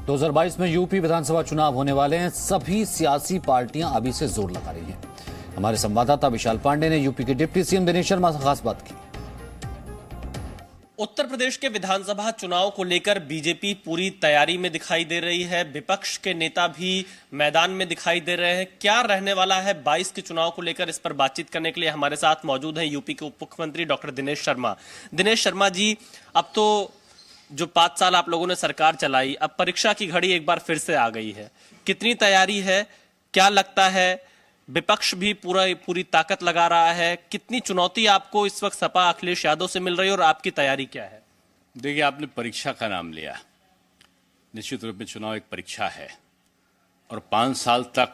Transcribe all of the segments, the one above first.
2022 में यूपी विधानसभा चुनाव होने वाले हैं। सभी सियासी पार्टियां अभी से जोर लगा रही हैं। हमारे संवाददाता विशाल पांडे ने यूपी के डिप्टी सीएम दिनेश शर्मा से खास बात की। उत्तर प्रदेश के विधानसभा चुनाव को लेकर बीजेपी पूरी तैयारी में दिखाई दे रही है। विपक्ष के नेता भी मैदान में दिखाई दे रहे हैं। क्या रहने वाला है 22 के चुनाव को लेकर, इस पर बातचीत करने के लिए हमारे साथ मौजूद हैं यूपी के उप मुख्यमंत्री डॉक्टर दिनेश शर्मा। दिनेश शर्मा जी, अब तो जो 5 साल आप लोगों ने सरकार चलाई, अब परीक्षा की घड़ी एक बार फिर से आ गई है। कितनी तैयारी है, क्या लगता है विपक्ष भी पूरी ताकत लगा रहा है? कितनी चुनौती आपको इस वक्त सपा अखिलेश यादव से मिल रही है और आपकी तैयारी क्या है? देखिए, आपने परीक्षा का नाम लिया। निश्चित रूप में चुनाव एक परीक्षा है और 5 साल तक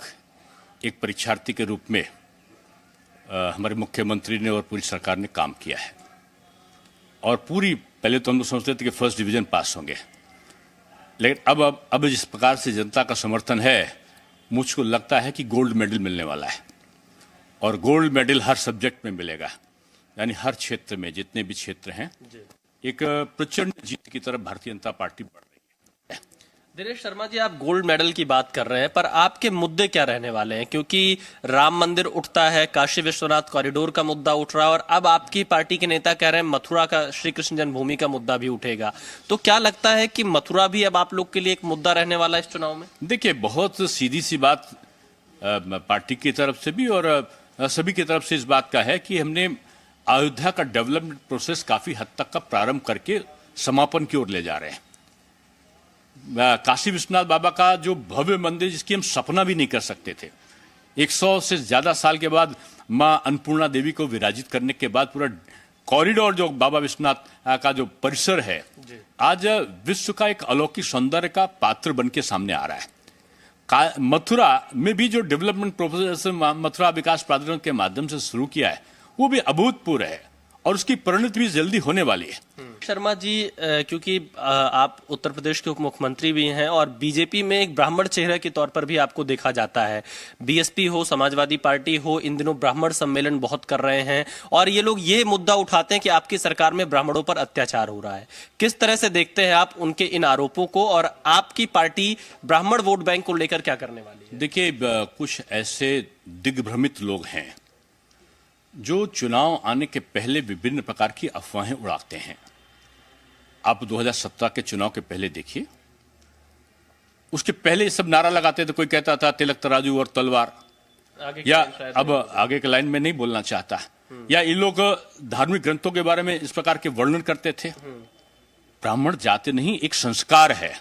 एक परीक्षार्थी के रूप में हमारे मुख्यमंत्री ने और पूरी सरकार ने काम किया है। और पहले तो हम लोग सोचते थे कि फर्स्ट डिवीजन पास होंगे, लेकिन अब जिस प्रकार से जनता का समर्थन है, मुझको लगता है कि गोल्ड मेडल मिलने वाला है। और गोल्ड मेडल हर सब्जेक्ट में मिलेगा, यानी हर क्षेत्र में, जितने भी क्षेत्र हैं, एक प्रचंड जीत की तरफ भारतीय जनता पार्टी बढ़ रही है। दिनेश शर्मा जी, आप गोल्ड मेडल की बात कर रहे हैं, पर आपके मुद्दे क्या रहने वाले हैं? क्योंकि राम मंदिर उठता है, काशी विश्वनाथ कॉरिडोर का मुद्दा उठ रहा है, और अब आपकी पार्टी के नेता कह रहे हैं मथुरा का, श्री कृष्ण जन्मभूमि का मुद्दा भी उठेगा। तो क्या लगता है कि मथुरा भी अब आप लोग के लिए एक मुद्दा रहने वाला है इस चुनाव में? देखिए, बहुत सीधी सी बात पार्टी की तरफ से भी और सभी की तरफ से इस बात का है कि हमने अयोध्या का डेवलपमेंट प्रोसेस काफी हद तक का प्रारंभ करके समापन की ओर ले जा रहे हैं। काशी विश्वनाथ बाबा का जो भव्य मंदिर, जिसकी हम सपना भी नहीं कर सकते थे, 100 से ज्यादा साल के बाद मां अन्नपूर्णा देवी को विराजित करने के बाद पूरा कॉरिडोर जो बाबा विश्वनाथ का जो परिसर है, आज विश्व का एक अलौकिक सौंदर्य का पात्र बन के सामने आ रहा है। मथुरा में भी जो डेवलपमेंट प्रोसेस मथुरा विकास प्राधिकरण के माध्यम से शुरू किया है, वो भी अभूतपूर्व है और उसकी परिणति भी जल्दी होने वाली है। शर्मा जी, क्योंकि आप उत्तर प्रदेश के उप मुख्यमंत्री भी हैं और बीजेपी में एक ब्राह्मण चेहरे के तौर पर भी आपको देखा जाता है। बीएसपी हो, समाजवादी पार्टी हो, इन दिनों ब्राह्मण सम्मेलन बहुत कर रहे हैं और ये लोग ये मुद्दा उठाते हैं कि आपकी सरकार में ब्राह्मणों पर अत्याचार हो रहा है। किस तरह से देखते हैं आप उनके इन आरोपों को, और आपकी पार्टी ब्राह्मण वोट बैंक को लेकर क्या करने वाली है? देखिए, कुछ ऐसे दिग्भ्रमित लोग हैं जो चुनाव आने के पहले विभिन्न प्रकार की अफवाहें उड़ाते हैं। आप 2017 के चुनाव के पहले देखिए, उसके पहले सब नारा लगाते थे। कोई कहता था तिलक तराजू और तलवार, या अब आगे के लाइन में नहीं बोलना चाहता, या इन लोग धार्मिक ग्रंथों के बारे में इस प्रकार के वर्णन करते थे। ब्राह्मण जाति नहीं, एक संस्कार है,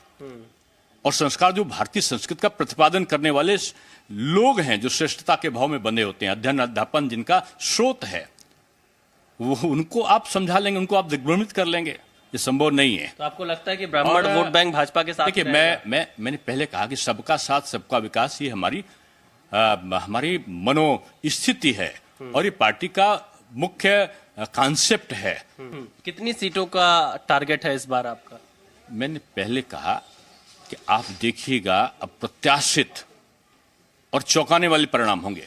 और संस्कार जो भारतीय संस्कृति का प्रतिपादन करने वाले लोग हैं, जो श्रेष्ठता के भाव में बंधे होते हैं, अध्ययन अध्यापन जिनका स्रोत है, वो उनको आप समझा लेंगे, उनको आप दिग्भ्रमित कर लेंगे, ये संभव नहीं है। तो आपको लगता है कि ब्राह्मण वोट बैंक भाजपा के साथ? देखिए, मैंने पहले कहा कि सबका साथ सबका विकास, ये हमारी मनोस्थिति है और ये पार्टी का मुख्य कॉन्सेप्ट है। कितनी सीटों का टारगेट है इस बार आपका? मैंने पहले कहा कि आप देखिएगा, अप्रत्याशित और चौंकाने वाले परिणाम होंगे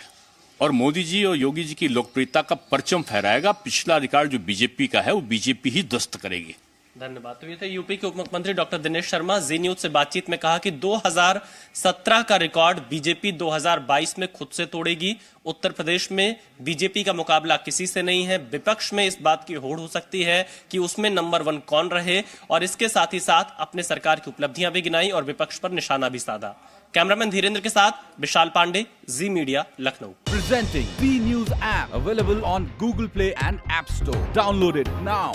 और मोदी जी और योगी जी की लोकप्रियता का परचम फहराएगा। पिछला रिकॉर्ड जो बीजेपी का है, वो बीजेपी ही ध्वस्त करेगी। धन्यवाद। तो ये थे यूपी के उप मुख्यमंत्री डॉक्टर दिनेश शर्मा। जी न्यूज से बातचीत में कहा कि 2017 का रिकॉर्ड बीजेपी 2022 में खुद से तोड़ेगी। उत्तर प्रदेश में बीजेपी का मुकाबला किसी से नहीं है। विपक्ष में इस बात की होड़ हो सकती है कि उसमें नंबर 1 कौन रहे, और इसके साथ ही साथ अपने सरकार की उपलब्धियां भी गिनाई और विपक्ष पर निशाना भी साधा। कैमरामैन धीरेन्द्र के साथ Vishal Pandey, Zee Media, Lucknow. Presenting B News app available on Google Play and App Store. Download it now.